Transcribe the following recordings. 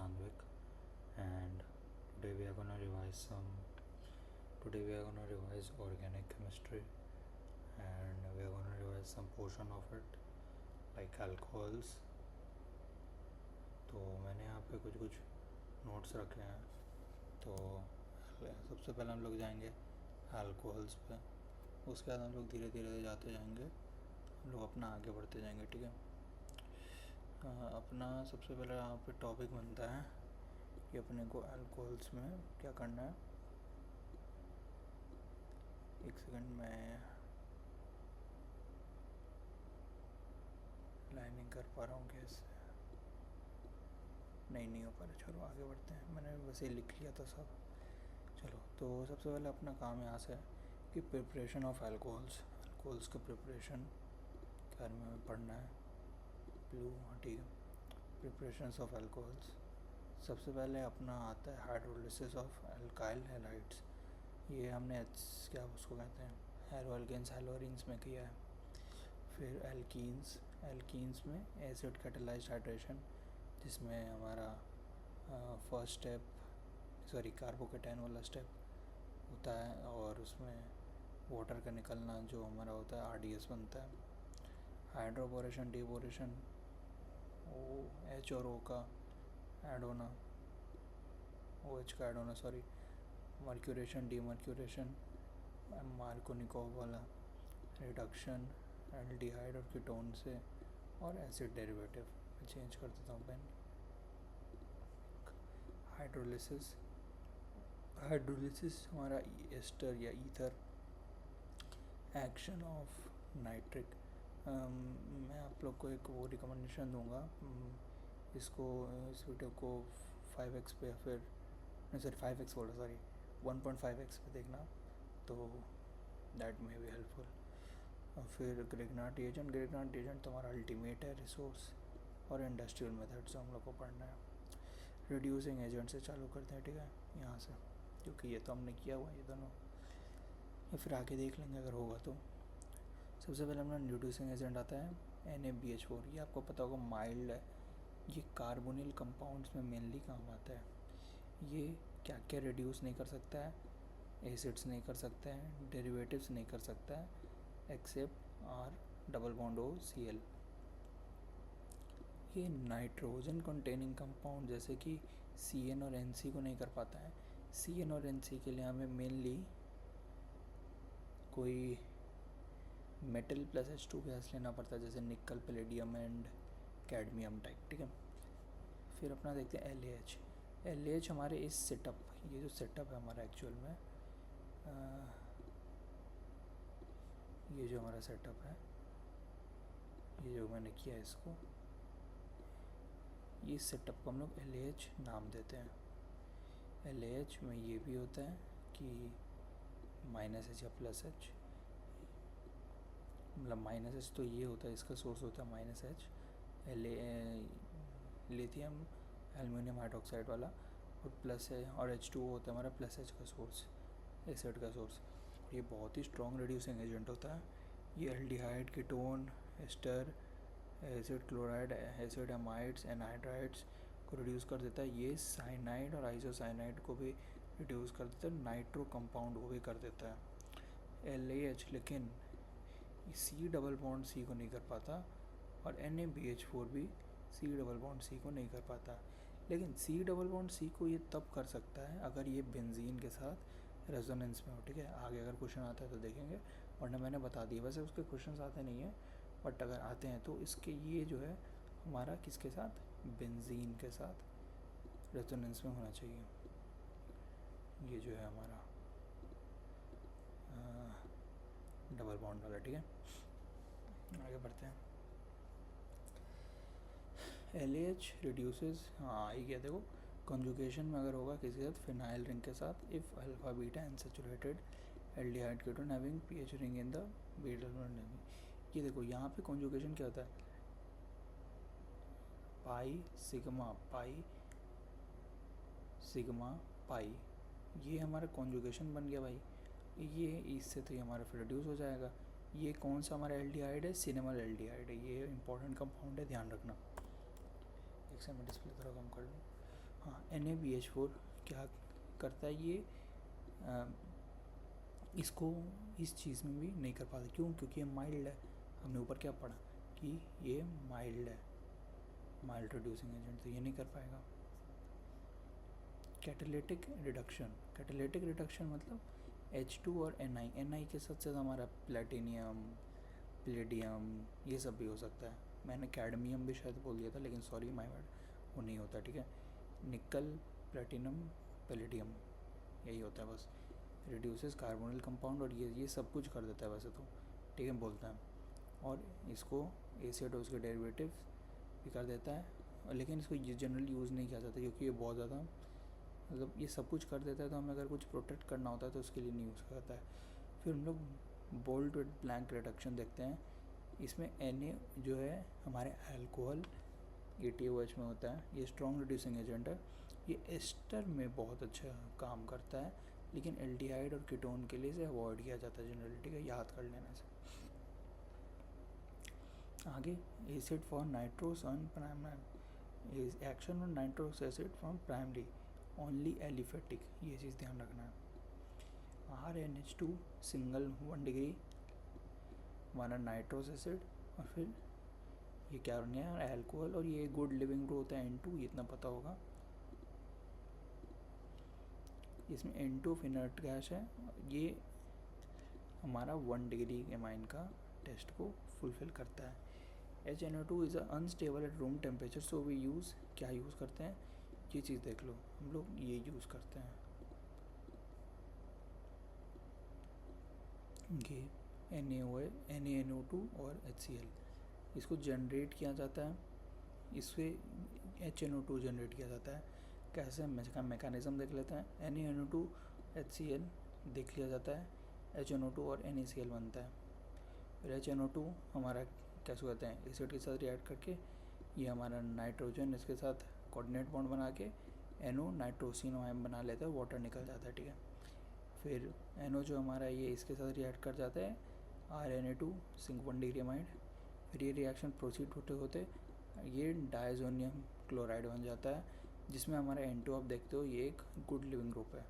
Sandvik, and today we are gonna revise some. Today we are gonna revise organic chemistry, and we are gonna revise some portion of it, like alcohols. तो मैंने यहाँ पे कुछ कुछ notes रखे हैं. तो सबसे पहले हम लोग जाएंगे अल्कोहल्स पे, उसके बाद हम लोग धीरे धीरे जाते जाएंगे, हम लोग अपना आगे बढ़ते जाएंगे. ठीक है. अपना सबसे पहले यहाँ पे टॉपिक बनता है कि अपने को अल्कोहल्स में क्या करना है. एक सेकंड में लाइनिंग कर पा रहा हूँ कैसे. नहीं हो पा रहा. चलो आगे बढ़ते हैं, मैंने वैसे ही लिख लिया था सब. चलो, तो सबसे पहले अपना काम यहाँ से है कि प्रिपरेशन ऑफ अल्कोहल्स के प्रिपरेशन के बारे में पढ़ना है. ठीक है. Preparations of alcohols. सबसे पहले अपना आता है हाइड्रोलिसिस ऑफ अल्काइल हैलाइड्स. ये हमने क्या उसको कहते हैं, हेलोअल्केन्स हेलोरिन्स में किया है. फिर एल्कीन्स में एसिड कैटालाइज्ड हाइड्रेशन, जिसमें हमारा फर्स्ट स्टेप कार्बोकेटाइन वाला स्टेप होता है, और उसमें वाटर का निकलना जो हमारा होता है RDS बनता है. हाइड्रोपोरेशन डिपोरेशन, H और O का ऐड होना, OH का ऐड होना, मर्क्यूरेशन डीमर्क्यूरेशन, मार्कोनिकोव वाला रिडक्शन एल्डिहाइड और कीटोन से, और एसिड डेरिवेटिव. मैं चेंज कर देता हूँ पेन. हाइड्रोलिसिस हमारा एस्टर या ईथर एक्शन ऑफ नाइट्रिक. मैं आप लोग को एक वो रिकमेंडेशन दूंगा, इस वीडियो को 5x पे या फिर 1.5x पे देखना, तो दैट मे बी हेल्पफुल. और फिर ग्रिग्नार्ड रिएजेंट तुम्हारा अल्टीमेट है रिसोर्स, और इंडस्ट्रियल मेथड्स हम लोग को पढ़ना है. रिड्यूसिंग एजेंट से चालू करते हैं. ठीक है, यहाँ से, क्योंकि ये तो हमने किया हुआ है ये दोनों, या फिर आगे देख लेंगे अगर होगा तो. सबसे पहले हमारा रिड्यूसिंग एजेंट आता है NaBH4. ये आपको पता होगा माइल्ड है. ये कार्बोनिल कंपाउंड्स में मेनली काम आता है. ये क्या क्या रिड्यूस नहीं कर सकता है, एसिड्स नहीं कर सकता है, डेरिवेटिव्स नहीं कर सकता है, एक्सेप्ट R+CL. ये नाइट्रोजन कंटेनिंग कंपाउंड जैसे कि CN और NC को नहीं कर पाता है. CN और NC के लिए हमें मेनली कोई मेटल प्लस H2 गैस लेना पड़ता है, जैसे निकल, पैलेडियम एंड कैडमियम टाइप. ठीक है. फिर अपना देखते हैं LAH हमारे इस सेटअप, ये जो सेटअप है हमारा एक्चुअल में, ये जो हमारा सेटअप है, ये जो मैंने किया है इसको, ये सेटअप को हम लोग LAH नाम देते हैं. LAH में ये भी होता है कि -H या +H, मतलब -H तो ये होता है, इसका सोर्स होता है -H, लिथियम एल्युमिनियम हाइड्रोक्साइड वाला, और प्लस है, और H2O होता है हमारा +H का सोर्स, एसिड का सोर्स. ये बहुत ही स्ट्रॉन्ग रिड्यूसिंग एजेंट होता है. ये aldehyde, ketone, ester, acid chloride, acid amides, anhydrides को रिड्यूस कर देता है. ये साइनाइड और आइसोसाइनाइड को भी रिड्यूस कर देता है. नाइट्रो कंपाउंड को भी कर देता है. LAH लेकिन C को नहीं कर पाता, और NaBH4 भी C को नहीं कर पाता. लेकिन C को ये तब कर सकता है अगर ये बेंजीन के साथ रेजोनेंस में हो. ठीक है, आगे अगर क्वेश्चन आता है तो देखेंगे, वरना मैंने बता दिया. वैसे उसके क्वेश्चन आते नहीं हैं, बट अगर आते हैं तो इसके ये जो है हमारा किसके साथ, बेंजीन के साथ रेजोनेंस में होना चाहिए. ये जो है हमारा डबल बॉन्ड वाला. ठीक है, आगे बढ़ते हैं. LAH रिड्यूसेस, हाँ ये क्या, देखो कॉन्जुगेशन में अगर होगा किसी के साथ फिनाइल रिंग के साथ, if alpha beta unsaturated aldehyde ketone having PH ring in the beta. ये देखो यहाँ पे कॉन्जुगेशन क्या होता है, पाई सिग्मा पाई, ये हमारा कॉन्जुगेशन बन गया भाई. ये इससे तो ये हमारा फिर रिड्यूस हो जाएगा. ये कौन सा हमारा एल्डिहाइड है, सिनेमल एल्डिहाइड है. ये इंपॉर्टेंट कंपाउंड है, ध्यान रखना. एक से मैं डिस्प्ले थोड़ा कम कर लूँ. हाँ NaBH4 क्या करता है ये इसको इस चीज़ में भी नहीं कर पाता। क्यों? क्योंकि ये माइल्ड है। हमने ऊपर क्या पढ़ा कि ये माइल्ड है, माइल्ड रिड्यूसिंग एजेंट, तो ये नहीं कर पाएगा। कैटालिटिक रिडक्शन मतलब H2 और Na के साथ साथ हमारा प्लेटिनियम, प्लेडियम, ये सब भी हो सकता है। मैंने कैडमियम भी शायद बोल दिया था, लेकिन सॉरी माय वर्ड, वो नहीं होता, ठीक है। निकल, प्लेटिनम, पैलेडियम, यही होता है बस। रिड्यूसेस कार्बोनिल कंपाउंड, और ये सब कुछ कर देता है वैसे तो, ठीक है, बोलता है। और इसको एसिड और उसके डेरिवेटिव भी कर देता है, लेकिन इसको जनरली यूज़ नहीं किया जाता क्योंकि ये बहुत ज़्यादा मतलब ये सब कुछ कर देता है, तो हमें अगर कुछ प्रोटेक्ट करना होता है तो उसके लिए नहीं यूज़ करता है। फिर हम लोग बोल्ट विद ब्लैंक रिडक्शन देखते हैं। इसमें Na जो है हमारे अल्कोहल ATOH में होता है, ये स्ट्रॉन्ग रिड्यूसिंग एजेंट है। ये एस्टर में बहुत अच्छा काम करता है, लेकिन एल्डिहाइड और कीटोन के लिए इसे अवॉइड किया जाता है जनरली, ठीक है, याद कर लेने से। आगे acid for nitrous on primary, action on nitrous acid from primary only aliphatic, ये चीज़ ध्यान रखना है। RNH2 सिंगल 1 डिग्री हमारा नाइट्रोस एसिड, और फिर ये क्या होने है अल्कोहल, और ये गुड लिविंग ग्रुप होता है N2, ये इतना पता होगा। इसमें N2 इनर्ट गैस है, ये हमारा 1 डिग्री एमाइन का टेस्ट को फुलफिल करता है। HNO2 is unstable at room temperature, so we use, क्या यूज़ करते हैं, ये चीज़ देख लो, हम लोग ये यूज़ करते हैं, ये NaNO2 और HCl, इसको जनरेट किया जाता है, इससे HNO2 जनरेट किया जाता है। कैसे मैकेनिज्म देख लेते हैं। NaNO2 HCl देख लिया जाता है, HNO2 और NaCl बनता है। फिर HNO2 हमारा कैसे कहते हैं, एसिड के साथ रिएक्ट करके ये हमारा नाइट्रोजन इसके साथ कोऑर्डिनेट बॉन्ड बना के NO नाइट्रोसिन आयन बना लेता है, वाटर निकल जाता है, ठीक है। फिर NO जो हमारा ये इसके साथ रिएक्ट कर जाता है RNA2 सिंक 1 डिग्री अमाइड, फिर ये रिएक्शन प्रोसीड होते होते ये डायजोनियम क्लोराइड बन जाता है, जिसमें हमारा N2 आप देखते हो ये एक गुड लिविंग ग्रुप है,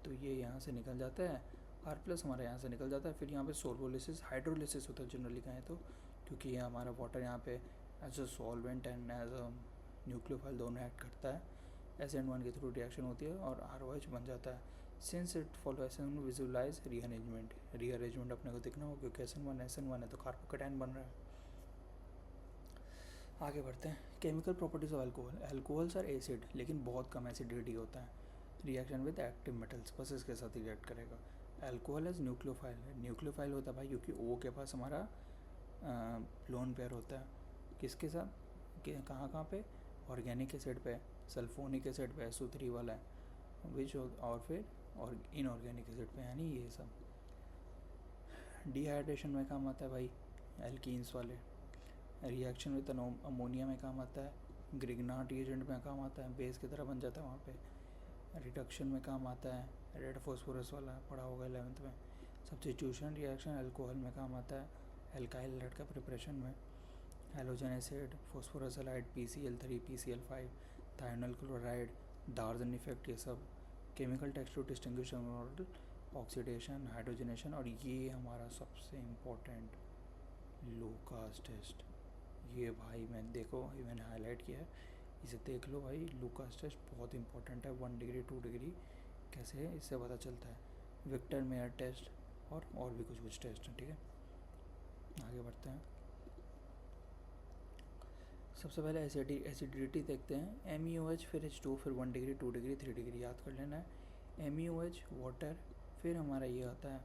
तो ये यहाँ से निकल जाता है, R+ हमारा यहाँ से निकल जाता है। फिर यहाँ पे सोल्वोलिसिस हाइड्रोलिसिस होता है जनरली कहें तो, क्योंकि ये हमारा वाटर यहाँ पे as a solvent and as a nucleophile दोनों एक्ट करता है। SN1 के थ्रू रिएक्शन होती है और ROH बन जाता है। Since it follow SN1 visualise rearrangement अपने को दिखना हो, क्योंकि SN1 है तो कार्बोकेटाइन बन रहा है। आगे बढ़ते हैं। Chemical properties of alcohol, alcohols are acid, लेकिन बहुत कम एसिडिटी होता है। रिएक्शन विद एक्टिव मेटल्स, बस इसके साथ ही रिएक्ट करेगा। अल्कोहल एज न्यूक्लियोफाइल होता है भाई, क्योंकि O के पास हमारा लोन पेयर होता है, किसके साथ, कहाँ पे, ऑर्गेनिक एसिड पे, सल्फोनिक एसिड पे, SO3 वाला है, विच, और फिर और इनऑर्गेनिक एसिड पे, यानी ये सब। डिहाइड्रेशन में काम आता है भाई एल्कीन्स वाले, रिएक्शन विद अमोनिया में काम आता है, ग्रिग्नार्ड एजेंट में काम आता है, बेस की तरह बन जाता है वहाँ पे। रिडक्शन में काम आता है, रेड फॉस्फोरस वाला पढ़ा होगा 11th में। सब्स्टिट्यूशन रिएक्शन अल्कोहल में काम आता है, एल्काइल हैलाइड का प्रिपरेशन में। Halogen acid, phosphorus halide, PCl3, PCl5, thionyl chloride, Darzens effect, ये सब। Chemical test to distinguish oxidation, hydrogenation, और ये हमारा सबसे इम्पोर्टेंट लूकास टेस्ट। ये भाई मैंने हाईलाइट किया है, इसे देख लो भाई। लूकास टेस्ट बहुत इंपॉर्टेंट है, 1 डिग्री 2 डिग्री कैसे है इससे पता चलता है। विक्टर मेयर टेस्ट और भी कुछ टेस्ट हैं, ठीक है। आगे बढ़ते हैं। सबसे पहले एसिडिटी देखते हैं। MeOH, फिर H2, फिर 1 डिग्री 2 डिग्री 3 डिग्री, याद कर लेना है। MeOH वाटर, फिर हमारा ये आता है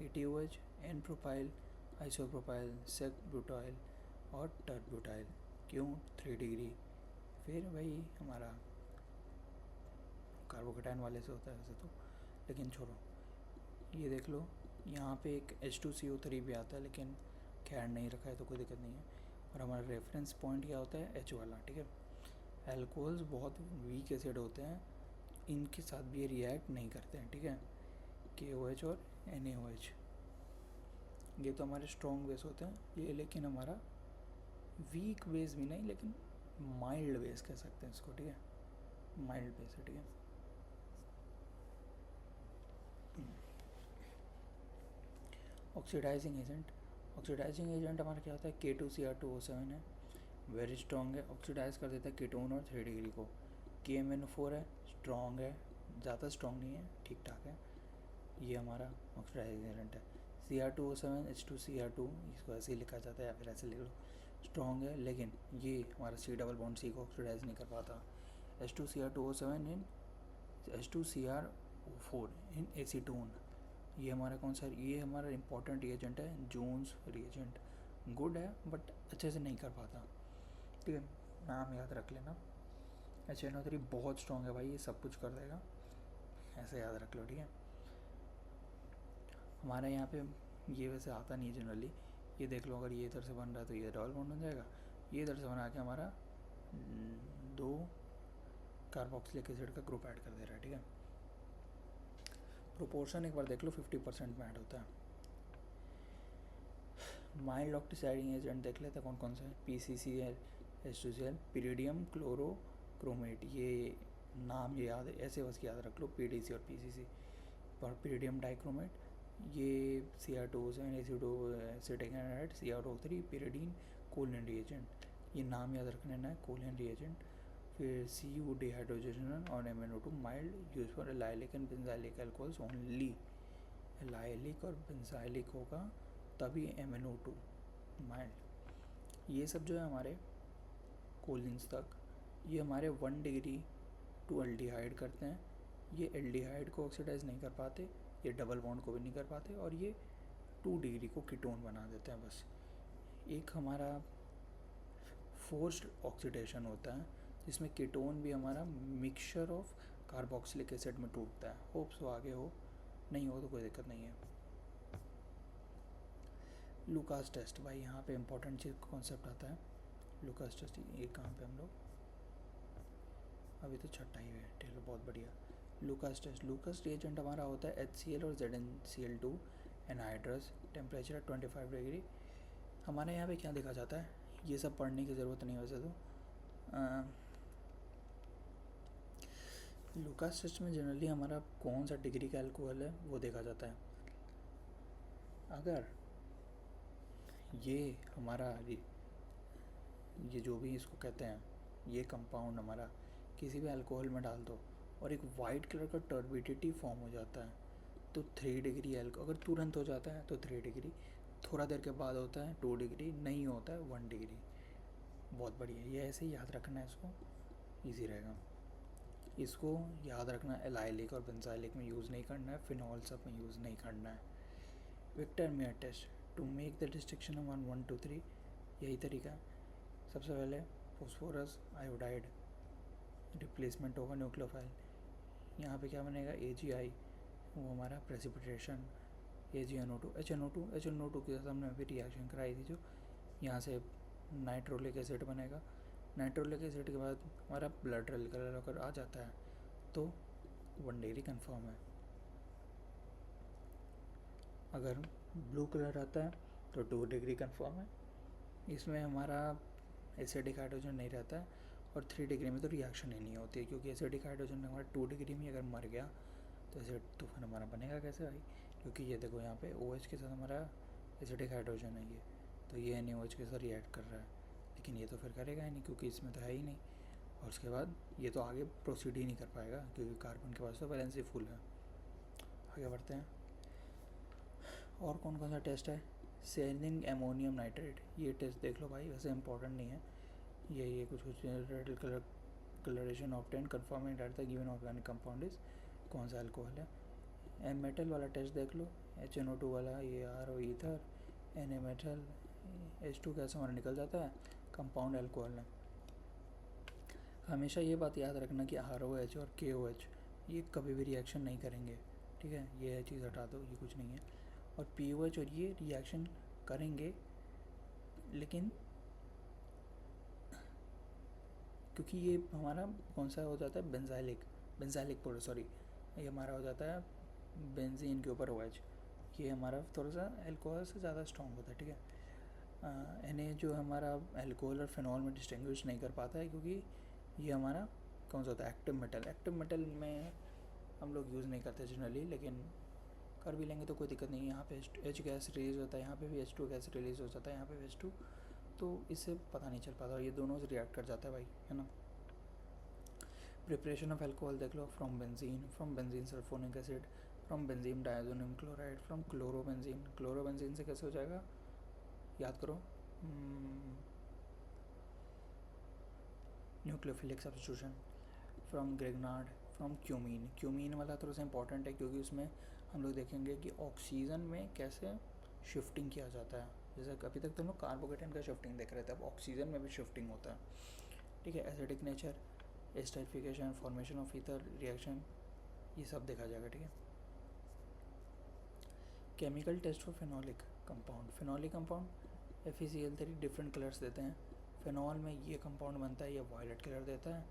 ATOH, N propyl, isopropyl, sec butyl और टर्ब्यूटाइल, क्यों 3 डिग्री। फिर वही हमारा कार्बोकेटाइन वाले से होता है वैसे तो, लेकिन छोड़ो, ये देख लो यहाँ पे एक H2CO3 भी आता है, लेकिन खैर नहीं रखा है तो कोई दिक्कत नहीं है। और हमारा रेफरेंस पॉइंट क्या होता है, H वाला, ठीक है। अल्कोहल्स बहुत वीक एसिड होते हैं, इनके साथ भी ये रिएक्ट नहीं करते हैं, ठीक है। KOH और NaOH ये तो हमारे स्ट्रॉन्ग बेस होते हैं, ये लेकिन हमारा वीक बेस भी नहीं, लेकिन माइल्ड बेस कह सकते हैं इसको, ठीक है। माइल्ड बेस है, ठीक है। ऑक्सीडाइजिंग एजेंट हमारा क्या होता है, K2Cr2O7 है, वेरी स्ट्रॉन्ग है, ऑक्सीडाइज कर देता है कीटोन और 3 डिग्री को। KMnO4 है, स्ट्रॉन्ग है, ज़्यादा स्ट्रॉन्ग नहीं है, ठीक ठाक है, ये हमारा ऑक्सीडाइजिंग एजेंट है। Cr2O7 H2Cr2, इसको ऐसे ही लिखा जाता है या फिर ऐसे लिख लो, स्ट्रॉन्ग है, लेकिन ये हमारा C डबल बॉन्ड C को ऑक्सीडाइज नहीं कर पाता। H2Cr2O7 इन H2Cr4 इन एसीटोन, ये हमारा कौन सा, ये हमारा इंपॉर्टेंट रिएजेंट है, जोन्स रिएजेंट। गुड है बट अच्छे से नहीं कर पाता, ठीक है, नाम याद रख लेना। HNO3 बहुत स्ट्रॉन्ग है भाई, ये सब कुछ कर देगा, ऐसे याद रख लो, ठीक है। हमारे यहाँ पे ये वैसे आता नहीं है जनरली, ये देख लो, अगर ये इधर से बन रहा है तो ये डबल बॉन्ड हो जाएगा, ये इधर से बना के हमारा 2 कार्बोक्सिलिक एसिड का ग्रुप ऐड कर दे रहा है, ठीक है। प्रोपोर्शन एक बार देख लो, 50% में ऐड होता है। माइल्ड ऑक्सीडाइजिंग एजेंट देख लेते हैं कौन कौन से हैं। PCCl H2Cl, पिरिडियम क्लोरोक्रोमेट, ये नाम ये याद है, ऐसे बस याद रख लो, PDC और PCC। और पिरिडियम डाइक्रोमेट, ये Cr2O7 acetic anhydride, CrO3 pyridine Collins reagent, ये नाम याद रखने ना है, कोलिन रिएजेंट। फिर Cu डिहाइड्रोजन और MnO2 mild, use for allylic and benzylic alcohols only, allylic और बेंजाइलिक होगा तभी MnO2 माइल्ड। ये सब जो है हमारे कोलिन्स तक, ये हमारे 1 डिग्री टू एल्डिहाइड करते हैं, ये एल्डिहाइड को ऑक्सीडाइज नहीं कर पाते, ये डबल बॉन्ड को भी नहीं कर पाते, और ये 2 डिग्री को कीटोन बना देते हैं बस। एक हमारा फोर्स्ड ऑक्सीडेशन होता है जिसमें कीटोन भी हमारा मिक्सचर ऑफ कार्बोक्सिलिक एसिड में टूटता है। होप सो आगे हो, नहीं हो तो कोई दिक्कत नहीं है। लुकास टेस्ट, भाई यहाँ पे इंपॉर्टेंट चीज़ कॉन्सेप्ट आता है। लुकास टेस्ट ये कहाँ पे हम लोग अभी तो छठा ही है, ठीक है, बहुत बढ़िया। लुकास टेस्ट, लुकास रिएजेंट हमारा होता है HCl और ZnCl2 एनहाइड्रस, टेम्परेचर 25 डिग्री। हमारे यहाँ पे क्या देखा जाता है, ये सब पढ़ने की ज़रूरत नहीं है वैसे तो। लुकास टेस्ट में जनरली हमारा कौन सा डिग्री का अल्कोहल है वो देखा जाता है। अगर ये हमारा ये जो भी इसको कहते हैं, ये कंपाउंड हमारा किसी भी अल्कोहल में डाल दो और एक वाइट कलर का टर्बिडिटी फॉर्म हो जाता है तो 3 डिग्री अगर तुरंत हो जाता है तो 3 डिग्री, थोड़ा देर के बाद होता है 2 डिग्री, नहीं होता है 1 डिग्री। बहुत बढ़िया, ये ऐसे ही याद रखना है, इसको ईजी रहेगा। इसको याद रखना, एलाइलिक और बेंजाइलिक में यूज़ नहीं करना है, फिनॉल सब में यूज़ नहीं करना है। Victor Meyer test to make the distinction of 1 1 2 3, यही तरीका। सबसे पहले फॉस्फोरस आयोडाइड रिप्लेसमेंट होगा न्यूक्लियोफाइल, यहाँ पे क्या बनेगा AgI, वो हमारा प्रेसिपिटेशन, AgNO2 HNO2 के साथ हमने अभी रिएक्शन कराई थी, जो यहाँ से नाइट्रोलिक एसिड बनेगा। नाइट्रोलिक एसिड के बाद हमारा ब्लड रेड कलर अगर आ जाता है तो 1 डिग्री कन्फर्म है, अगर ब्लू कलर आता है तो 2 डिग्री कन्फर्म है। इसमें हमारा एसिडिक हाइड्रोजन नहीं रहता है, और 3 डिग्री में तो रिएक्शन ही नहीं होती है, क्योंकि एसिडिक हाइड्रोजन हमारा 2 डिग्री में अगर मर गया तो एसिड तो फिर हमारा बनेगा कैसे भाई, क्योंकि ये देखो यहाँ पे OH के साथ हमारा एसिडिक हाइड्रोजन है, ये तो ये NaOH के साथ रिएक्ट कर रहा है, लेकिन ये तो फिर करेगा ही नहीं क्योंकि इसमें तो है ही नहीं, और उसके बाद ये तो आगे प्रोसीड ही नहीं कर पाएगा क्योंकि कार्बन के पास तो वैलेंसी फुल है। आगे बढ़ते हैं, और कौन कौन सा टेस्ट है। सेलिंग एमोनियम नाइट्रेट, ये टेस्ट देख लो भाई, वैसे इंपॉर्टेंट नहीं है, ये कुछ red colour colouration obtain confirming that the given organic compound is, कौन सा अल्कोहल है। एम मेटल वाला टेस्ट देख लो, HNO2 वाला, ये RO ether, Na metal, H2 कैसे हमारा निकल जाता है, कंपाउंड अल्कोहल है। हमेशा ये बात याद रखना कि ROH और KOH ये कभी भी रिएक्शन नहीं करेंगे, ठीक है, ये चीज़ हटा दो, ये कुछ नहीं है। और POH और ये रिएक्शन करेंगे, लेकिन क्योंकि ये हमारा कौन सा हो जाता है, बेंजाइलिक पाउडर, सॉरी, ये हमारा हो जाता है बेंजीन के ऊपर OH, ये हमारा थोड़ा सा अल्कोहल से ज़्यादा स्ट्रॉन्ग होता है, ठीक है। Na जो हमारा अल्कोहल और फिनॉल में डिस्टिंग्विश नहीं कर पाता है क्योंकि ये हमारा कौन सा होता है, एक्टिव मेटल। एक्टिव मेटल में हम लोग यूज़ नहीं करते जनरली, लेकिन कर भी लेंगे तो कोई दिक्कत नहीं है। यहाँ पे H गैस रिलीज़ होता है, यहाँ पे भी H2 गैस रिलीज़ हो जाता है, यहाँ पे भी H2, तो इससे पता नहीं चल पाता, और ये दोनों से रिएक्ट कर जाता है भाई, है ना। प्रिपरेशन ऑफ अल्कोहल देख लो, from benzene sulphonic acid, from benzene diazonium chloride, from chlorobenzene से कैसे हो जाएगा, याद करो, nucleophilic substitution, from Grignard, from cumene वाला थोड़ा सा इंपॉर्टेंट है, क्योंकि उसमें हम लोग देखेंगे कि ऑक्सीजन में कैसे शिफ्टिंग किया जाता है। जैसे अभी तक तो हम लोग कार्बोकेटन का शिफ्टिंग देख रहे थे, अब ऑक्सीजन में भी शिफ्टिंग होता है, ठीक है। Acidic nature, esterification, formation of ether reaction, ये सब देखा जाएगा, ठीक है। Chemical test for phenolic compound FeCl3 different colours देते हैं। फिनॉल में ये कंपाउंड बनता है, ये वायलेट कलर देता है।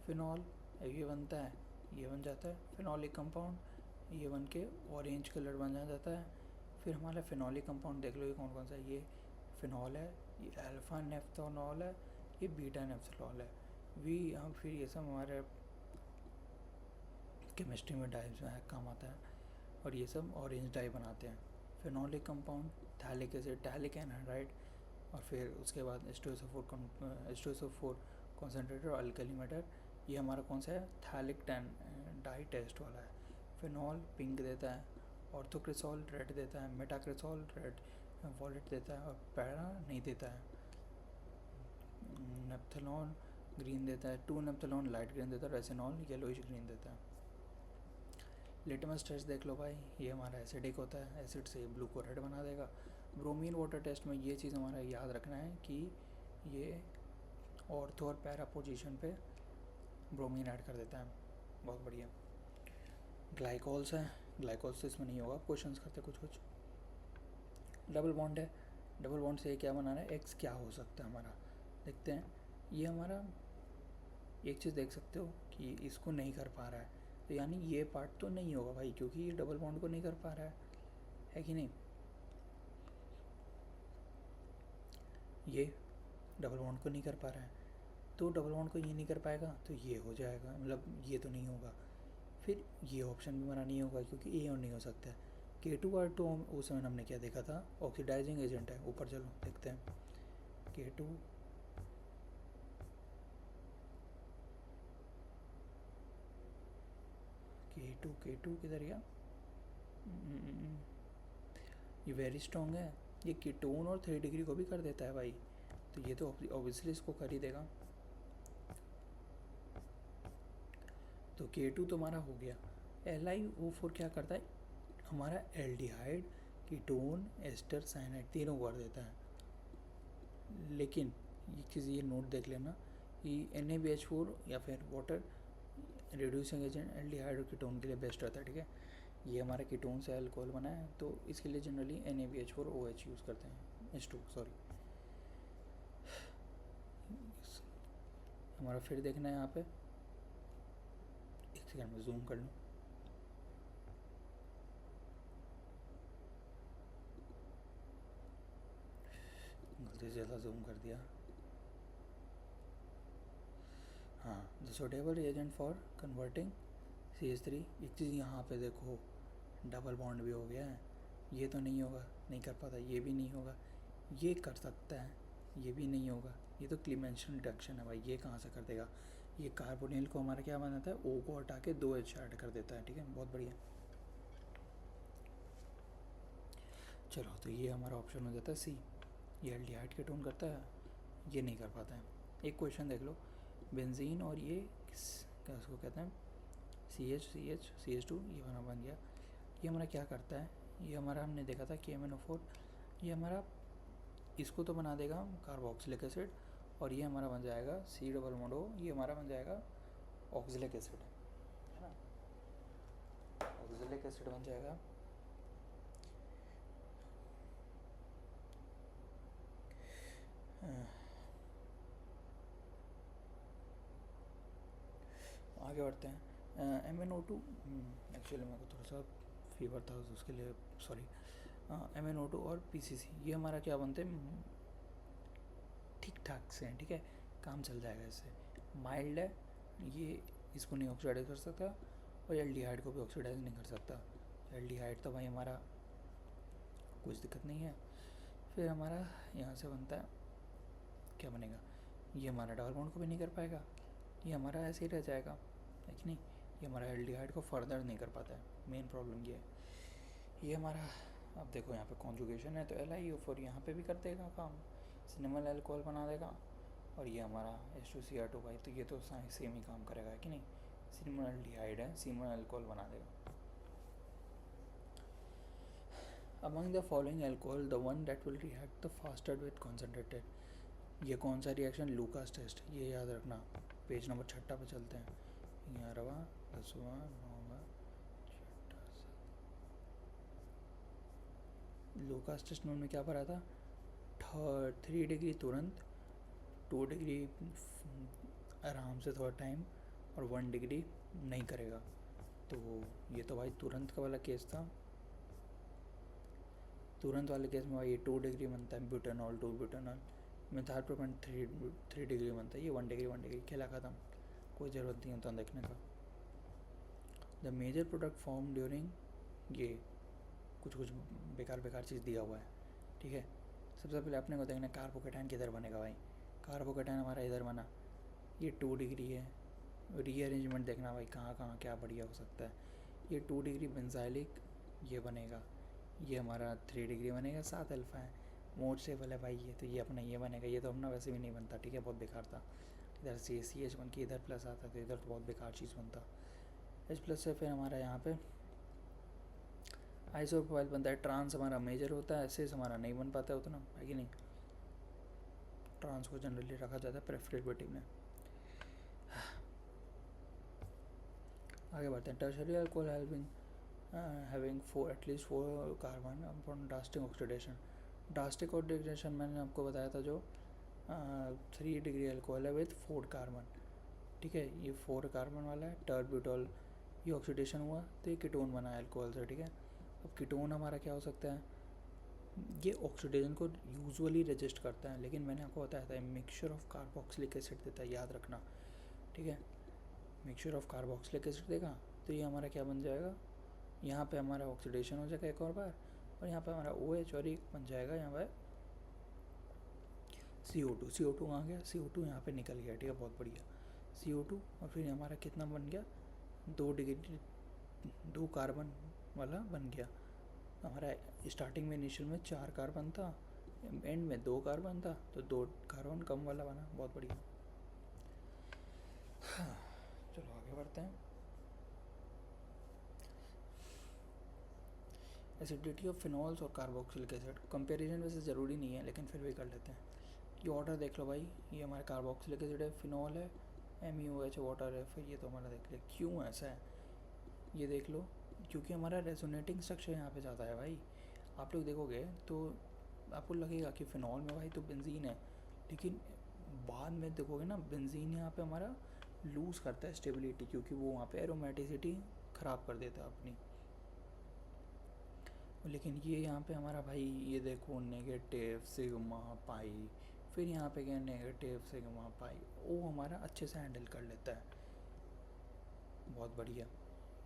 फिनॉल ये बनता है, ये बन जाता है फिनॉलिक कंपाउंड, ये बन के ऑरेंज कलर बन जाता है। फिर हमारा फिनॉलिक कंपाउंड देख लो, ये कौन कौन सा है, ये फिनॉल है, ये अल्फ़ा नेफ्थोनॉल है, ये बीटा नेफ्थोनॉल है। हम फिर ये सब हमारे केमिस्ट्री में डाई में काम आता है, और ये सब ऑरेंज डाई बनाते हैं। Phenolic compound phthalic acid, phthalic anhydride, और फिर उसके बाद H2SO4 कॉन्सेंट्रेटेड और अल्कली मेटर। ये हमारा कौन सा है, थैलिक डाई टेस्ट वाला है। फिनॉल पिंक देता है, ऑर्थोक्रिसॉल रेड देता है, मेटाक्रिसॉल रेड वॉलेट देता है, और पैरा नहीं देता है। नेप्थेनॉल ग्रीन देता है, 2-नेप्थेनॉल लाइट ग्रीन देता है, रेसिनॉल येलोइश ग्रीन देता है। लिटमस टेस्ट देख लो भाई, ये हमारा एसिडिक होता है, एसिड से ब्लू को रेड बना देगा। ब्रोमीन वाटर टेस्ट में ये चीज़ हमारा याद रखना है कि ये ऑर्थो और पैरा पोजीशन पे ब्रोमीन ऐड कर देता है, बहुत बढ़िया। ग्लाइकोल्स है, ग्लाइकोल्स तो इसमें नहीं होगा, क्वेश्चंस करते कुछ। डबल बॉन्ड है, डबल बॉन्ड से क्या बनाना है, एक्स क्या हो सकता है हमारा, देखते हैं। ये हमारा एक चीज़ देख सकते हो कि इसको नहीं कर पा रहा है, तो यानी ये पार्ट तो नहीं होगा भाई, क्योंकि ये डबल बॉन्ड को नहीं कर पा रहा है कि नहीं। ये डबल बॉन्ड को नहीं कर पा रहा है, तो डबल बॉन्ड को ये नहीं कर पाएगा, तो ये हो जाएगा, मतलब ये तो नहीं होगा। फिर ये ऑप्शन भी हमारा नहीं होगा, क्योंकि ए और नहीं हो सकता है। K2R2 उस समय हमने क्या देखा था, ऑक्सीडाइजिंग एजेंट है। ऊपर चलो देखते हैं, K2 किधर गया, ये वेरी स्ट्रॉन्ग है, ये कीटोन और 3 डिग्री को भी कर देता है भाई, तो ये तो ऑब्वियसली इसको कर ही देगा। तो K2 तो हमारा हो गया। LiO4 क्या करता है, हमारा एल्डिहाइड, कीटोन, एस्टर, साइनाइड तीनों कर देता है। लेकिन ये चीज़ ये नोट देख लेना कि NaBH4 या फिर वाटर रिड्यूसिंग एजेंट एल्डिहाइड और कीटोन के लिए बेस्ट रहता है, ठीक है। ये हमारा कीटोन से अल्कोहल बना है, तो इसके लिए जनरली NaBH4 OH यूज़ करते हैं, H2 सॉरी। हमारा फिर देखना है यहाँ पे, एक सेकंड में जूम कर लूँ। गलती से ज़्यादा जूम कर दिया। हाँ, the suitable reagent for converting CH3। एक चीज़ यहाँ पे देखो, डबल बॉन्ड भी हो गया है, ये तो नहीं होगा, नहीं कर पाता, ये भी नहीं होगा, ये कर सकता है, ये भी नहीं होगा, ये तो क्लीमेंशन रिडक्शन है भाई, ये कहाँ से कर देगा। ये कार्बोनिल को हमारा क्या बनाता है, O को हटा के 2H ऐड कर देता है, ठीक है, बहुत बढ़िया। चलो, तो ये हमारा ऑप्शन हो जाता है C, ये एल्डिहाइड के टोन करता है, ये नहीं कर पाता है। एक क्वेश्चन देख लो, बेंजीन और ये क्या उसको कहते हैं, CH2, ये बन गया। ये हमारा क्या करता है, ये हमारा हमने देखा था KMnO4, ये हमारा इसको तो बना देगा कार्बोक्सिलिक एसिड, और ये हमारा बन जाएगा C डबल बॉन्ड O, ये हमारा बन जाएगा ऑक्सिलिक एसिड, है ना, ऑक्सिलिक एसिड बन जाएगा। आगे बढ़ते हैं। MnO2, एक्चुअली मेरे को थोड़ा सा फीवर था, उसके लिए सॉरी। MnO2 और PCC, ये हमारा क्या बनते हैं, ठीक ठाक से हैं, ठीक है, काम चल जाएगा इससे। माइल्ड है, ये इसको नहीं ऑक्सीडाइज कर सकता और एल्डिहाइड को भी ऑक्सीडाइज नहीं कर सकता। एल्डिहाइड तो भाई हमारा कुछ दिक्कत नहीं है। फिर हमारा यहाँ से बनता है, क्या बनेगा, ये हमारा डबल बॉन्ड को भी नहीं कर पाएगा, ये हमारा ऐसे ही रह जाएगा, है कि नहीं। ये हमारा एल्डिहाइड को फर्दर नहीं कर पाता है, मेन प्रॉब्लम ये है। ये हमारा, अब देखो यहाँ पे कॉन्जुगेशन है तो LiO4 यहाँ पे भी कर देगा काम, सिनेमल अल्कोहल बना देगा। और ये हमारा H2Cr2 भाई, तो ये तो सेम ही काम करेगा, है कि नहीं। सिनेमल एल्डिहाइड है, सिनेमल अल्कोहल बना देगा। Among the following alcohol, the one that will react the faster with concentrated, ये कौन सा रिएक्शन, लूकास टेस्ट, ये याद रखना। पेज नंबर 6 पे चलते हैं, 11वां 10वां 9वां 6। लूकास टेस्ट में हमने क्या पढ़ा था, 3 डिग्री तुरंत, 2 डिग्री आराम से थोड़ा टाइम, और 1 डिग्री नहीं करेगा। तो ये तो भाई तुरंत का वाला केस था। तुरंत वाले केस में भाई ये 2 डिग्री बनता है butanol 2 butanol, methyl propane 3 degree बनता है, ये 1 डिग्री खेला ख़त्म, कोई ज़रूरत नहीं होता देखने का। The major product form during, ये कुछ बेकार चीज़ दिया हुआ है, ठीक है। सबसे पहले अपने को देखना कार्बोकेटाइन किधर बनेगा भाई, कार्बोकेटाइन हमारा इधर बना, ये 2 डिग्री है। रीअरेंजमेंट देखना भाई कहाँ क्या बढ़िया हो सकता है। ये 2 डिग्री बेंजाइलिक ये बनेगा, ये हमारा 3 डिग्री बनेगा, 7 अल्फा है, मोड स्टेबल है भाई ये, तो ये अपना ये बनेगा। ये तो अपना वैसे भी नहीं बनता, ठीक है, बहुत बेकार था। इधर से CH बन के इधर प्लस आता तो इधर तो बहुत बेकार चीज़ बनता। H+ से फिर हमारा यहाँ पे आइसोप्रोपाइल बनता है, ट्रांस हमारा मेजर होता है, एसिस हमारा नहीं बन पाता है उतना, है कि नहीं। ट्रांस को जनरली रखा जाता है प्रेफरेटिव में। आगे बढ़ते हैं। Tertiary alcohol having at least 4 carbon upon drastic oxidation. Drastic oxidation मैंने आपको बताया था जो 3 डिग्री अल्कोहल है विथ 4 कार्बन, ठीक है। ये 4 कार्बन वाला है, टर्ब्यूटॉल, ये ऑक्सीडेशन हुआ तो ये कीटोन बना है अल्कोहल से, ठीक है। अब कीटोन हमारा क्या हो सकता है, ये ऑक्सीडेशन को यूजुअली रजिस्ट करता है, लेकिन मैंने आपको बताया था मिक्सचर ऑफ कार्बोक्सिलिक एसिड देता है, याद रखना, ठीक है। मिक्सचर ऑफ कार्बोक्सिलिक एसिड देगा तो ये हमारा क्या बन जाएगा, यहाँ पे हमारा ऑक्सीडेशन हो जाएगा एक और बार, और यहाँ पे हमारा OH और एक बन जाएगा यहाँ पे CO2 कहाँ गया, CO2 यहाँ पे निकल गया, ठीक है, बहुत बढ़िया। CO2 और फिर हमारा कितना बन गया, 2 डिग्री 2 कार्बन वाला बन गया। हमारा स्टार्टिंग में इनिशियल में 4 कार्बन था, एंड में 2 कार्बन था, तो 2 कार्बन कम वाला बना, बहुत बढ़िया। चलो आगे बढ़ते हैं। एसिडिटी ऑफ फिनॉल्स और कार्बोक्सिलिक एसिड, कंपैरिजन वैसे ज़रूरी नहीं है लेकिन फिर भी कर लेते हैं। ये ऑर्डर देख लो भाई, ये हमारा कार्बोक्सिलिक एसिड है, फिनॉल है, MuOH वाटर है, फिर ये तो हमारा देख ले क्यों ऐसा है, ये देख लो, क्योंकि हमारा रेजोनेटिंग स्ट्रक्चर यहाँ पे ज़्यादा है भाई। आप लोग देखोगे तो आपको लगेगा कि फिनॉल में भाई तो बेंजीन है, लेकिन बाद में देखोगे ना बेंजीन यहाँ पे हमारा लूज़ करता है स्टेबिलिटी, क्योंकि वो वहाँ पे एरोमेटिसिटी ख़राब कर देता है अपनी। लेकिन ये यहाँ पे हमारा भाई ये देखो नेगेटिव सिग्मा पाई, फिर यहाँ पे क्या नेगेटिव सिग्मा पाई, वो हमारा अच्छे से हैंडल कर लेता है, बहुत बढ़िया।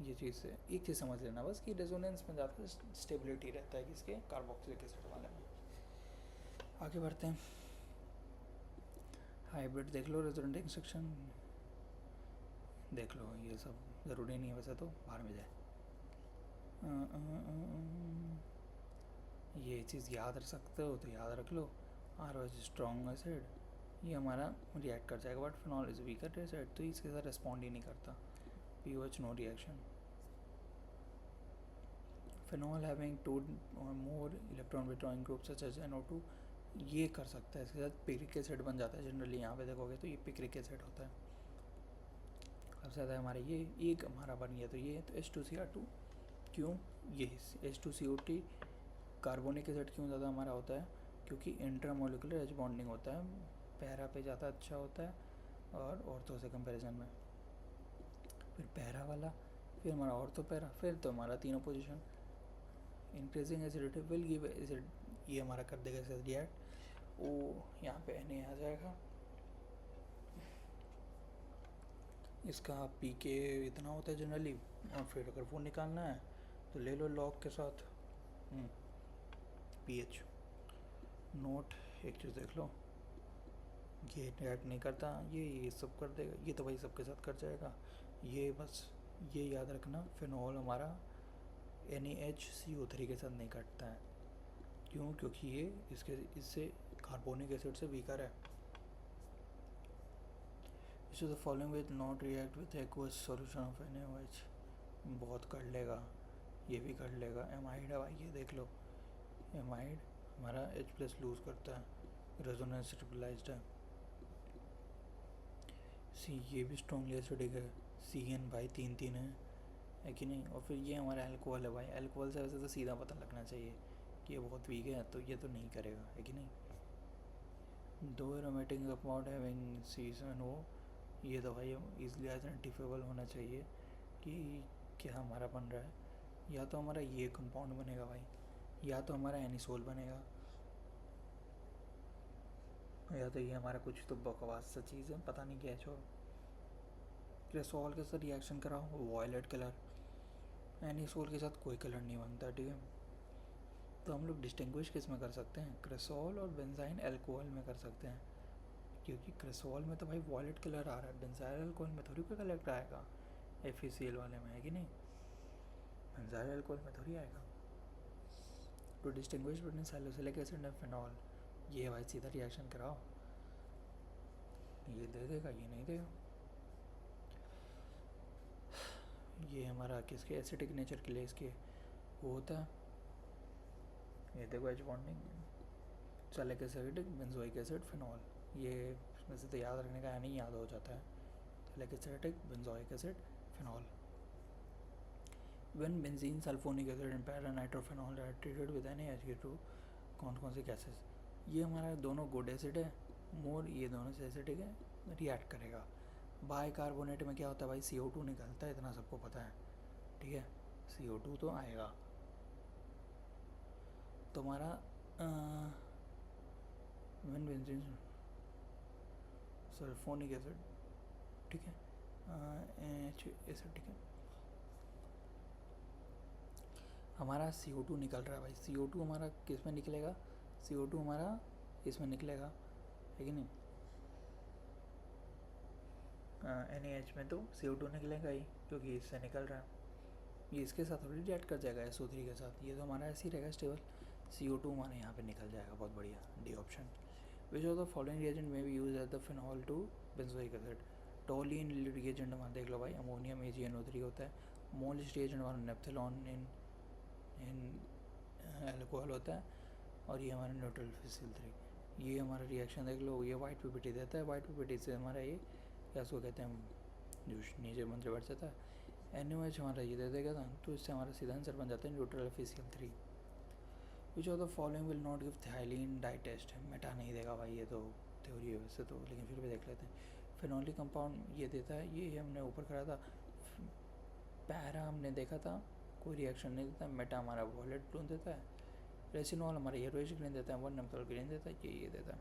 ये चीज़ है, एक चीज़ समझ लेना बस कि रेजोनेंस में ज़्यादा स्टेबिलिटी रहता है किसके, कार्बोक्सिलिक एसिड वाले में। आगे बढ़ते हैं। हाइब्रिड देख लो, रेजोनेटिंग स्ट्रक्चर देख लो, ये सब ज़रूरी नहीं है वैसे तो, बाहर में जाए। ये चीज़ याद रख सकते हो तो याद रख लो। ROH स्ट्रॉन्ग एसिड, ये हमारा रिएक्ट कर जाएगा, but phenol is weaker acid तो इसके साथ रिस्पॉन्ड ही नहीं करता। POH no reaction. Phenol having 2 और more electron withdrawing group such as NO2, ये कर सकता है, इसके साथ पिक्रिक एसिड बन जाता है जनरली, यहाँ पे देखोगे तो ये पिक्रिक एसिड होता है। सबसे ज़्यादा हमारे ये एक हमारा बन गया, तो ये तो H2Cr2 क्यों, ये H2CO2 कार्बोनिक एसिड क्यों ज़्यादा हमारा होता है, क्योंकि इंट्रामोलिकुलर H बॉन्डिंग होता है, पैरा पे ज़्यादा अच्छा होता है और ऑर्थो से कंपैरिजन में। फिर पैरा वाला, फिर हमारा ऑर्थो पैरा, फिर तो हमारा तीनों position. Increasing acidity will give acid, ये हमारा कर देगा एसिड रिएक्ट, वो यहाँ पे Na आ जाएगा। इसका पी के इतना होता है जनरली, और फिर अगर वो निकालना है तो ले लो लॉग के साथ पी एच। नोट एक चीज़ देख लो, ये रिएक्ट नहीं करता, ये सब कर देगा, ये तो भाई सबके साथ कर जाएगा। ये बस ये याद रखना, फिनॉल हमारा NaHCO3 के साथ नहीं कटता है। क्यों? क्योंकि ये इससे कार्बोनिक एसिड से वीकर है। So the following will not react with aqueous solution of NaOH। बहुत कर लेगा, ये भी कर लेगा। एमाइड है भाई, ये देख लो, एमाइड हमारा H+ लूज़ करता है, रेजोनेंस स्टेबलाइज्ड है। सी ये भी स्ट्रॉन्गली एसिडिक है, CN भाई 3 है कि नहीं। और फिर ये हमारा अल्कोहल है भाई, अल्कोहल से वैसे तो सीधा पता लगना चाहिए कि ये बहुत वीक है, तो ये तो नहीं करेगा, है कि नहीं। दो एरोमेटिक कंपाउंड हैविंग C7O, ये तो भाई ईजिली आइडेंटिफाइबल होना चाहिए कि क्या हमारा बन रहा है। या तो हमारा ये कंपाउंड बनेगा भाई, या तो हमारा एनिसोल बनेगा, या तो ये हमारा कुछ तो बकवास सा चीज़ है, पता नहीं क्या है। छोड़, क्रेसोल के साथ रिएक्शन कराओ, वॉयलेट कलर, एनिसोल के साथ कोई कलर नहीं बनता, ठीक है। तो हम लोग डिस्टिंग्विश किस में कर सकते हैं, क्रेसोल और बेंजाइन अल्कोहल में कर सकते हैं, क्योंकि क्रेसोल में तो भाई वॉयलेट कलर आ रहा है, बेंजाइल अल्कोहल में थोड़ी कोई कलर आएगा, FeCl वाले में, है कि नहीं, बेंजाइल अल्कोहल में थोड़ी आएगा। To distinguish between salicylic acid and phenol, ये भाई सीधा रिएक्शन कराओ, ये दे देगा, ये नहीं देगा। ये हमारा किसके एसिडिक नेचर के लिए इसके वो होता है, ये देखो H bonding, salicylic acid, benzoic acid, phenol, ये इसमें से तो याद रखने का है नहीं, याद हो जाता है। Salicylic acid, benzoic acid, phenol. When benzene, sulfonic acid and para-nitrophenols are treated with NaHCl2, कौन से गैसेस, ये हमारा दोनों गुड एसिड है, मोर ये दोनों से एसिडिक है, रिएक्ट करेगा। बाइकार्बोनेट में क्या होता है भाई, CO2 निकलता है, इतना सबको पता है, ठीक है, CO2 तो आएगा। तो हमारा when benzene, सल्फोनिक एसिड, ठीक है, H एसिड, ठीक है, हमारा CO2 निकल रहा है भाई, CO2 हमारा किस में निकलेगा, CO2 हमारा इसमें निकलेगा, है कि नहीं, NaH में तो CO2 निकलेगा ही, क्योंकि इससे निकल रहा है, ये इसके साथ थोड़ी रिएक्ट कर जाएगा SO3 के साथ, ये तो हमारा ऐसे ही रहेगा स्टेबल। CO2 हमारे यहाँ पे निकल जाएगा, बहुत बढ़िया, D option. Which of the following reagent में be use as the phenol to benzoic acid, Tollens reagent हमारा देख लो भाई, अमोनियम AgNO3 होता है, मोलिस्ट रिएजेंट हमारा नेप्थेलॉन इन अल्कोहल होता है, और ये हमारा न्यूट्रल FeCl3। ये हमारा रिएक्शन देख लो, ये वाइट PPT देता है, वाइट PPT से हमारा ये क्या उसको कहते हैं, जो नीचे मंत्र बढ़ जाता है, NaOH हमारा ये दे देगा था, तो इससे हमारा सीधा आंसर बन जाता है neutral FeCl3। Which of the following will not give phthalein dye test, meta नहीं देगा भाई, ये तो थ्योरी है वैसे तो, लेकिन फिर भी देख लेते हैं। फिनोलिक कंपाउंड ये देता है, ये हमने ऊपर करा था, पैरा हमने देखा था, कोई रिएक्शन नहीं देता, मेटा हमारा वॉयलेट ब्लू देता है, रेसिनॉल हमारा येलोइश ग्रीन देता है, 1-नेप्थोल ग्रीन देता है, ये देता है।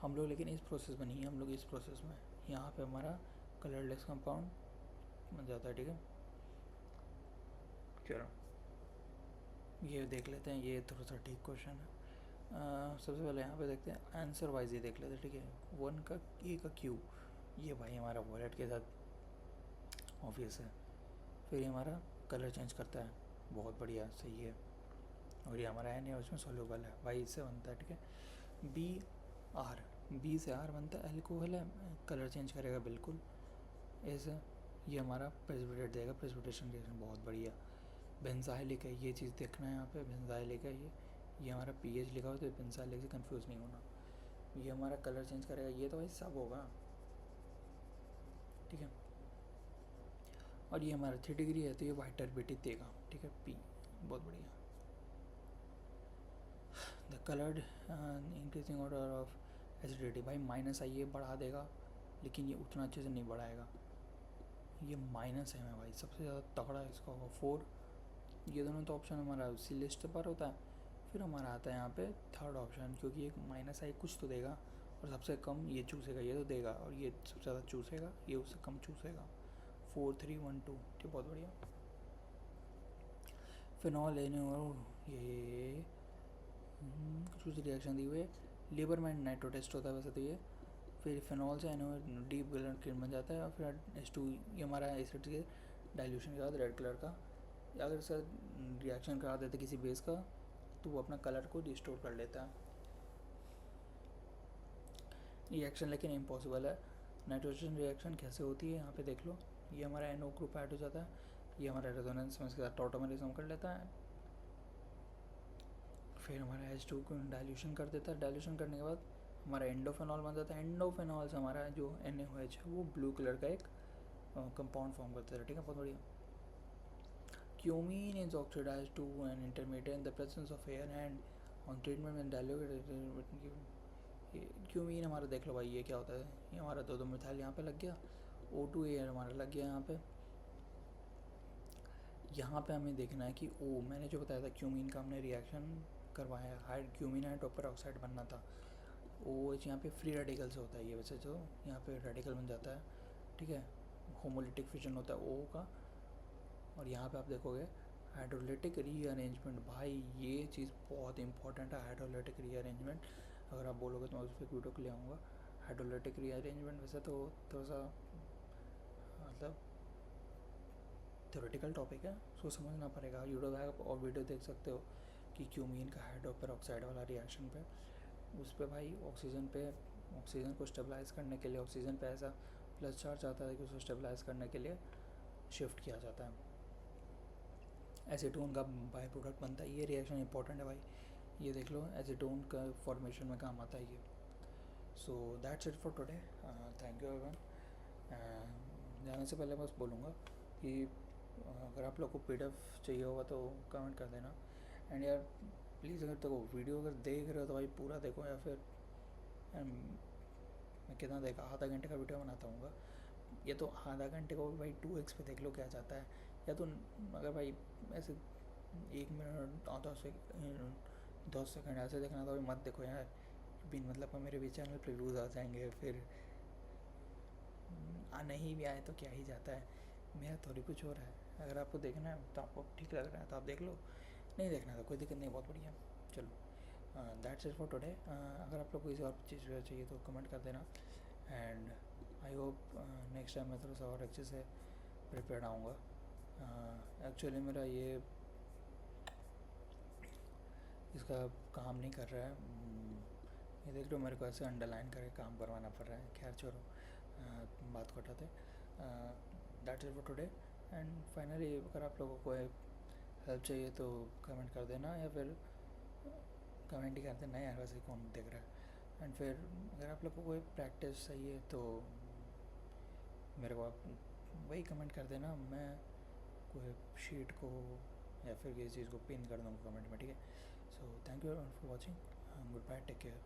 हम लोग लेकिन इस प्रोसेस में नहीं है, हम लोग इस प्रोसेस में, यहाँ पे हमारा कलरलेस कंपाउंड बन जाता है, ठीक है। चलो ये देख लेते हैं, ये थोड़ा सा ठीक क्वेश्चन है। सबसे पहले यहाँ पे देखते हैं, आंसर वाइज ही देख लेते हैं, ठीक है। 1 का ए का क्यू, ये भाई हमारा वॉलेट के साथ ऑब्वियस है, फिर ये हमारा कलर चेंज करता है, बहुत बढ़िया, सही है, और ये हमारा है नहीं, उसमें सोल्यूबल है भाई, इससे बनता है, ठीक है। बी से आर बनता है, अल्कोहल है, कलर चेंज करेगा बिल्कुल ऐसे, ये हमारा प्रेसिपिटेट देगा, प्रेसिपिटेशन रिएक्शन, बहुत बढ़िया। बेंजाइलिक है, ये चीज़ देखना है यहाँ पे, बेंजाइलिक है, ये हमारा पीएच लिखा हो तो बेंजाइलिक से कंफ्यूज नहीं होना। ये हमारा कलर चेंज करेगा, ये तो भाई सब होगा, ठीक है। और ये हमारा 3 डिग्री है, तो ये वाइट टर्बिडिटी देगा, ठीक है, पी, बहुत बढ़िया। The coloured increasing order of acidity, भाई माइनस आई, ये बढ़ा देगा, लेकिन ये उतना अच्छे से नहीं बढ़ाएगा, ये माइनस है भाई, सबसे ज़्यादा तगड़ा इसका होगा 4। ये दोनों तो ऑप्शन हमारा उसी लिस्ट पर होता है, फिर हमारा आता है यहाँ पे थर्ड ऑप्शन, क्योंकि एक माइनस आई कुछ तो देगा, और सबसे कम ये चूसेगा, ये तो देगा, और ये सबसे ज़्यादा चूसेगा, ये उससे कम चूसेगा। 4 3 1 2, ठीक, बहुत बढ़िया। फिनॉल लेने और ये कुछ रिएक्शन दी हुई है, लिबरमैन नाइट्रो टेस्ट होता है वैसे तो ये। फिर फिनॉल से एनो डीप कलर किन बन जाता है, और फिर H2 ये हमारा एसिड के डाइल्यूशन के बाद रेड कलर का, अगर सर रिएक्शन करा देते किसी बेस का तो वो अपना कलर को डिस्टोर कर लेता है। रिएक्शन लेकिन इम्पॉसिबल है। नाइट्रोजन रिएक्शन कैसे होती है यहाँ पे देख लो, ये हमारा NO ग्रुप ऐड हो जाता है, ये हमारा रेजोनेंस में इसके साथ टॉटोमरिज्म कर लेता है, फिर हमारा H2 को डाइल्यूशन कर देता है, डाइल्यूशन करने के बाद हमारा एंडोफेनॉल बन जाता है। एंडोफेनॉल से हमारा जो NaOH है वो ब्लू कलर का एक कंपाउंड फॉर्म करता है, ठीक है, बहुत बढ़िया। Cumene is oxidised to an intermediate in the presence of air and on treatment में डाइल्यूटेड। क्यूमीन हमारा देख लो भाई, ये क्या होता है, ये हमारा 2 मिथाइल यहाँ पे लग गया, O2 हमारा लग गया यहाँ पे। यहाँ पे हमें देखना है कि मैंने जो बताया था क्यूमीन का हमने रिएक्शन करवाया, क्यूमीन हाइड्रोपर ऑक्साइड बनना था, OH यहाँ पे फ्री रेडिकल से होता है, ये वैसे जो यहाँ पे रेडिकल बन जाता है, ठीक है, होमोलिटिक फिजन होता है O का। और यहाँ पे आप देखोगे हाइड्रोलिटिक रीअरेंजमेंट, भाई ये चीज़ बहुत इंपॉर्टेंट है, हाइड्रोलिटिक रीअरेंजमेंट। अगर आप बोलोगे तो मैं उस पर वीडियो को ले आऊँगा। हाइड्रोलिटिक रीअरेंजमेंट वैसे तो थोड़ा सा मतलब थ्योरेटिकल टॉपिक है, सो समझना पड़ेगा। यूट्यूब ऐप और वीडियो देख सकते हो कि क्यूमीन का हाइड्रोपर ऑक्साइड वाला रिएक्शन पे, उस पर भाई ऑक्सीजन को स्टेबलाइज़ करने के लिए ऑक्सीजन पे ऐसा प्लस चार्ज आता है कि उसको स्टेबलाइज़ करने के लिए शिफ्ट किया जाता है, एसीटोन का बाय प्रोडक्ट बनता है। ये रिएक्शन इंपॉर्टेंट है भाई, ये देख लो, एसीटोन का फॉर्मेशन में काम आता है ये। So that's it for today, thank you everyone. जाने से पहले बस बोलूँगा कि अगर आप लोग को PDF चाहिए होगा तो कमेंट कर देना, एंड यार प्लीज़ अगर देखो वीडियो अगर देख रहे हो तो भाई पूरा देखो, या फिर मैं कितना देखा, आधा घंटे का वीडियो बनाता हूँ, ये तो आधा घंटे को भाई 2x पे देख लो क्या जाता है। या तो अगर भाई ऐसे 1 मिनट 10 सेकंड ऐसे देखना तो भाई मत देखो यार, बिन मतलब का मेरे भी चैनल पे व्यूज़ आ जाएंगे, फिर नहीं भी आए तो क्या ही जाता है, मेरा थोड़ी कुछ हो रहा है। अगर आपको देखना है तो आपको ठीक लग रहा है तो आप देख लो, नहीं देखना तो कोई दिक्कत नहीं, बहुत बढ़िया। चलो दैट्स इट फॉर टुडे। अगर आप लोग को किसी और चीज़ चाहिए तो कमेंट कर देना, and I hope next time मैं थोड़ा सा और अच्छे से प्रिपेयर्ड आऊँगा। एक्चुअली मेरा ये इसका काम नहीं कर रहा है, ये देख लो मेरे को ऐसे अंडरलाइन करके काम करवाना पड़ रहा है। खैर छोड़ो, बात को हटाते। That's it for today, and finally अगर आप लोगों को हेल्प चाहिए तो कमेंट कर देना, या फिर कमेंट ही कर देना यार, वैसे कौन देख रहा है। एंड फिर अगर आप लोग को कोई प्रैक्टिस चाहिए तो मेरे को आप वही कमेंट कर देना, मैं कोई शीट को या फिर किसी चीज़ को पिन कर दूँगा कमेंट में, ठीक है। So thank you for watching, goodbye, take care.